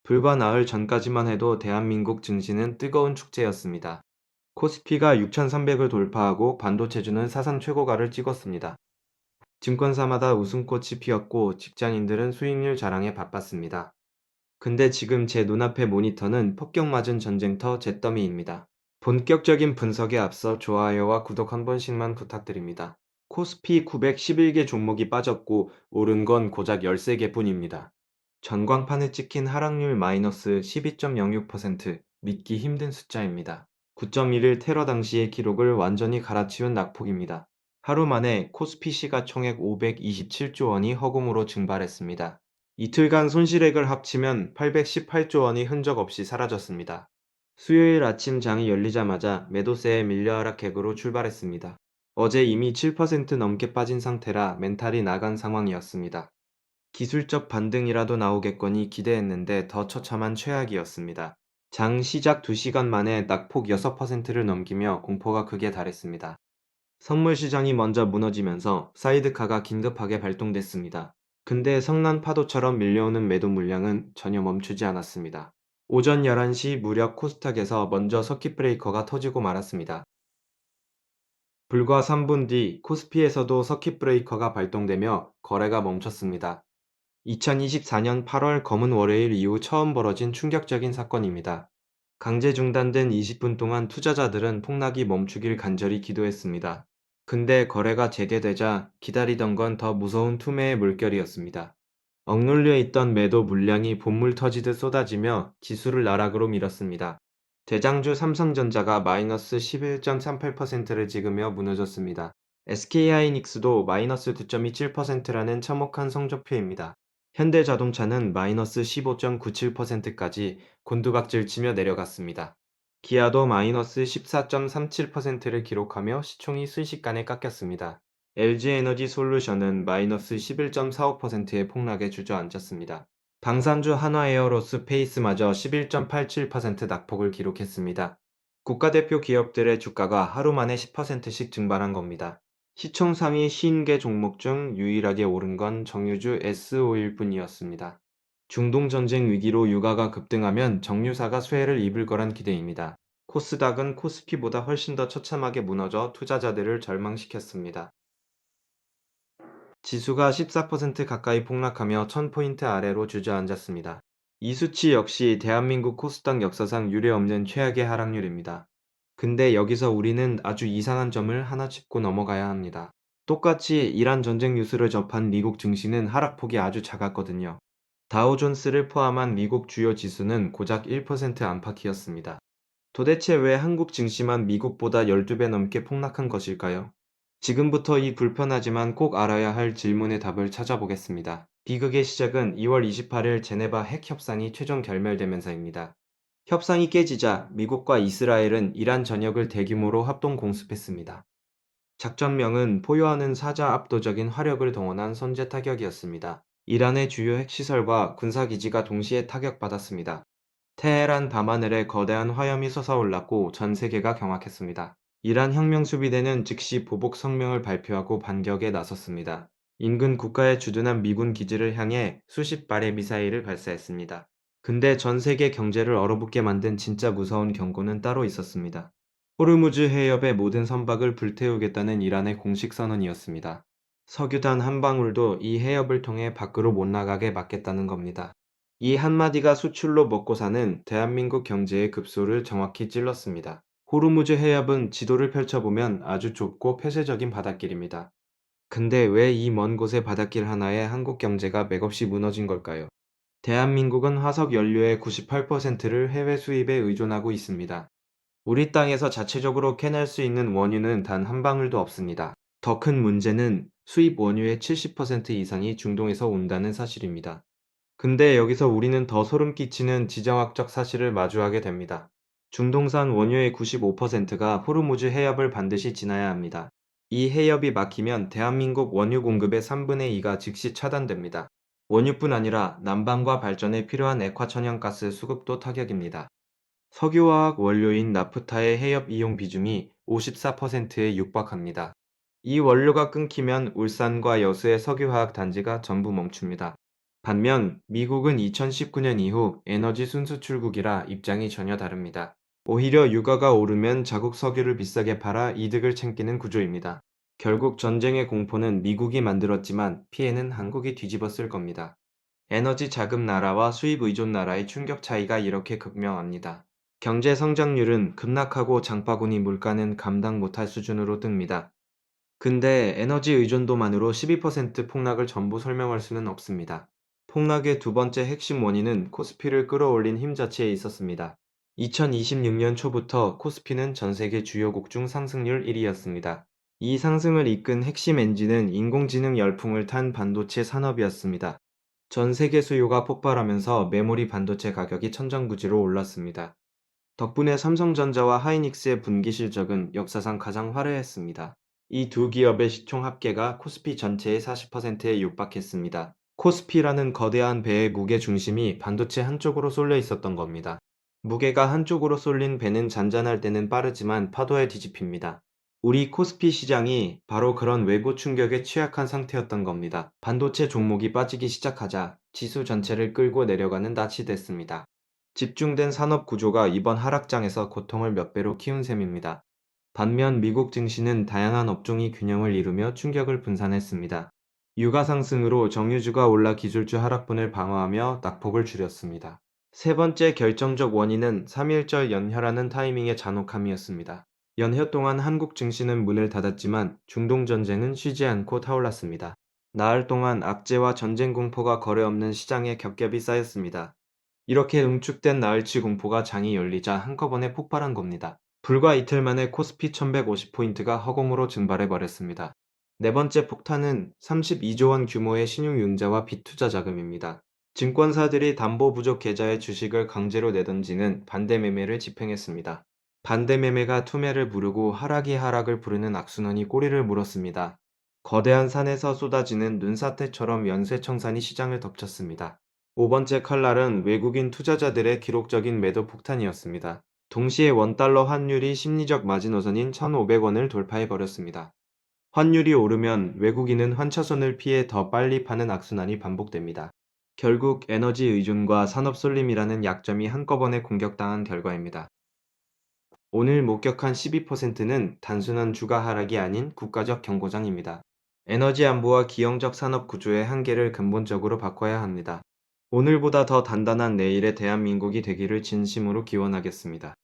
불과 나흘 전까지만 해도 대한민국 증시는 뜨거운 축제였습니다. 코스피가 6,300을 돌파하고 반도체주는 사상 최고가를 찍었습니다. 증권사마다 웃음꽃이 피었고 직장인들은 수익률 자랑에 바빴습니다. 근데 지금 제 눈앞의 모니터는 폭격 맞은 전쟁터 잿더미입니다. 본격적인 분석에 앞서 좋아요와 구독 한 번씩만 부탁드립니다. 코스피 911개 종목이 빠졌고 오른 건 고작 13개 뿐입니다. 전광판에 찍힌 하락률 마이너스 12.06%, 믿기 힘든 숫자입니다. 9.11 테러 당시의 기록을 완전히 갈아치운 낙폭입니다. 하루 만에 코스피 시가총액 527조 원이 허공으로 증발했습니다. 이틀간 손실액을 합치면 818조 원이 흔적 없이 사라졌습니다. 수요일 아침 장이 열리자마자 매도세의 밀려 하락객으로 출발했습니다. 어제 이미 7% 넘게 빠진 상태라 멘탈이 나간 상황이었습니다. 기술적 반등이라도 나오겠거니 기대했는데 더 처참한 최악이었습니다. 장 시작 2시간 만에 낙폭 6%를 넘기며 공포가 극에 달했습니다. 선물 시장이 먼저 무너지면서 사이드카가 긴급하게 발동됐습니다. 근데 성난 파도처럼 밀려오는 매도 물량은 전혀 멈추지 않았습니다. 오전 11시 무렵 코스닥에서 먼저 서킷 브레이커가 터지고 말았습니다. 불과 3분 뒤 코스피에서도 서킷 브레이커가 발동되며 거래가 멈췄습니다. 2024년 8월 검은 월요일 이후 처음 벌어진 충격적인 사건입니다. 강제 중단된 20분 동안 투자자들은 폭락이 멈추길 간절히 기도했습니다. 근데 거래가 재개되자 기다리던 건 더 무서운 투매의 물결이었습니다. 억눌려 있던 매도 물량이 본물 터지듯 쏟아지며 지수를 나락으로 밀었습니다. 대장주 삼성전자가 마이너스 11.38%를 찍으며 무너졌습니다. SK하이닉스도 마이너스 9.27%라는 참혹한 성적표입니다. 현대자동차는 마이너스 15.97%까지 곤두박질치며 내려갔습니다. 기아도 마이너스 14.37%를 기록하며 시총이 순식간에 깎였습니다. LG에너지솔루션은 마이너스 11.45%의 폭락에 주저앉았습니다. 방산주 한화에어로스페이스마저 11.87% 낙폭을 기록했습니다. 국가대표 기업들의 주가가 하루 만에 10%씩 증발한 겁니다. 시총 상위 50개 종목 중 유일하게 오른 건 정유주 S5일 뿐이었습니다. 중동전쟁 위기로 유가가 급등하면 정유사가 쇠해를 입을 거란 기대입니다. 코스닥은 코스피보다 훨씬 더 처참하게 무너져 투자자들을 절망시켰습니다. 지수가 14% 가까이 폭락하며 1000포인트 아래로 주저앉았습니다. 이 수치 역시 대한민국 코스닥 역사상 유례없는 최악의 하락률입니다. 근데 여기서 우리는 아주 이상한 점을 하나 짚고 넘어가야 합니다. 똑같이 이란 전쟁 뉴스를 접한 미국 증시는 하락폭이 아주 작았거든요. 다우존스를 포함한 미국 주요 지수는 고작 1% 안팎이었습니다. 도대체 왜 한국 증시만 미국보다 12배 넘게 폭락한 것일까요? 지금부터 이 불편하지만 꼭 알아야 할 질문의 답을 찾아보겠습니다. 비극의 시작은 2월 28일 제네바 핵 협상이 최종 결렬되면서입니다. 협상이 깨지자 미국과 이스라엘은 이란 전역을 대규모로 합동 공습했습니다. 작전명은 포효하는 사자 압도적인 화력을 동원한 선제 타격이었습니다. 이란의 주요 핵시설과 군사기지가 동시에 타격받았습니다. 테헤란 밤하늘에 거대한 화염이 솟아올랐고 전 세계가 경악했습니다. 이란 혁명수비대는 즉시 보복 성명을 발표하고 반격에 나섰습니다. 인근 국가에 주둔한 미군 기지를 향해 수십 발의 미사일을 발사했습니다. 근데 전 세계 경제를 얼어붙게 만든 진짜 무서운 경고는 따로 있었습니다. 호르무즈 해협의 모든 선박을 불태우겠다는 이란의 공식 선언이었습니다. 석유 단 한 방울도 이 해협을 통해 밖으로 못 나가게 막겠다는 겁니다. 이 한마디가 수출로 먹고 사는 대한민국 경제의 급소를 정확히 찔렀습니다. 호르무즈 해협은 지도를 펼쳐보면 아주 좁고 폐쇄적인 바닷길입니다. 근데 왜 이 먼 곳의 바닷길 하나에 한국 경제가 맥없이 무너진 걸까요? 대한민국은 화석 연료의 98%를 해외 수입에 의존하고 있습니다. 우리 땅에서 자체적으로 캐낼 수 있는 원유는 단 한 방울도 없습니다. 더 큰 문제는 수입 원유의 70% 이상이 중동에서 온다는 사실입니다. 근데 여기서 우리는 더 소름 끼치는 지정학적 사실을 마주하게 됩니다. 중동산 원유의 95%가 호르무즈 해협을 반드시 지나야 합니다. 이 해협이 막히면 대한민국 원유 공급의 3분의 2가 즉시 차단됩니다. 원유뿐 아니라 난방과 발전에 필요한 액화천연가스 수급도 타격입니다. 석유화학 원료인 나프타의 해협 이용 비중이 54%에 육박합니다. 이 원료가 끊기면 울산과 여수의 석유화학 단지가 전부 멈춥니다. 반면 미국은 2019년 이후 에너지 순수출국이라 입장이 전혀 다릅니다. 오히려 유가가 오르면 자국 석유를 비싸게 팔아 이득을 챙기는 구조입니다. 결국 전쟁의 공포는 미국이 만들었지만 피해는 한국이 뒤집었을 겁니다. 에너지 자급 나라와 수입 의존 나라의 충격 차이가 이렇게 극명합니다. 경제 성장률은 급락하고 장바구니 물가는 감당 못할 수준으로 뜹니다. 근데 에너지 의존도만으로 12% 폭락을 전부 설명할 수는 없습니다. 폭락의 두 번째 핵심 원인은 코스피를 끌어올린 힘 자체에 있었습니다. 2026년 초부터 코스피는 전 세계 주요국 중 상승률 1위였습니다. 이 상승을 이끈 핵심 엔진은 인공지능 열풍을 탄 반도체 산업이었습니다. 전 세계 수요가 폭발하면서 메모리 반도체 가격이 천정부지로 올랐습니다. 덕분에 삼성전자와 하이닉스의 분기 실적은 역사상 가장 화려했습니다. 이 두 기업의 시총 합계가 코스피 전체의 40%에 육박했습니다. 코스피라는 거대한 배의 무게 중심이 반도체 한쪽으로 쏠려 있었던 겁니다. 무게가 한쪽으로 쏠린 배는 잔잔할 때는 빠르지만 파도에 뒤집힙니다. 우리 코스피 시장이 바로 그런 외부 충격에 취약한 상태였던 겁니다. 반도체 종목이 빠지기 시작하자 지수 전체를 끌고 내려가는 낯이 됐습니다. 집중된 산업 구조가 이번 하락장에서 고통을 몇 배로 키운 셈입니다. 반면 미국 증시는 다양한 업종이 균형을 이루며 충격을 분산했습니다. 유가 상승으로 정유주가 올라 기술주 하락분을 방어하며 낙폭을 줄였습니다. 세 번째 결정적 원인은 3.1절 연혈하는 타이밍의 잔혹함이었습니다. 연휴 동안 한국 증시는 문을 닫았지만 중동 전쟁은 쉬지 않고 타올랐습니다. 나흘 동안 악재와 전쟁 공포가 거래없는 시장에 겹겹이 쌓였습니다. 이렇게 응축된 나흘치 공포가 장이 열리자 한꺼번에 폭발한 겁니다. 불과 이틀 만에 코스피 1150포인트가 허공으로 증발해버렸습니다. 네 번째 폭탄은 32조 원 규모의 신용융자와 빚투자 자금입니다. 증권사들이 담보 부족 계좌의 주식을 강제로 내던지는 반대매매를 집행했습니다. 반대매매가 투매를 부르고 하락이 하락을 부르는 악순환이 꼬리를 물었습니다. 거대한 산에서 쏟아지는 눈사태처럼 연쇄청산이 시장을 덮쳤습니다. 5번째 칼날은 외국인 투자자들의 기록적인 매도 폭탄이었습니다. 동시에 원달러 환율이 심리적 마지노선인 1,500원을 돌파해버렸습니다. 환율이 오르면 외국인은 환차손을 피해 더 빨리 파는 악순환이 반복됩니다. 결국 에너지 의존과 산업 쏠림이라는 약점이 한꺼번에 공격당한 결과입니다. 오늘 목격한 12%는 단순한 주가 하락이 아닌 국가적 경고장입니다. 에너지 안보와 기형적 산업 구조의 한계를 근본적으로 바꿔야 합니다. 오늘보다 더 단단한 내일의 대한민국이 되기를 진심으로 기원하겠습니다.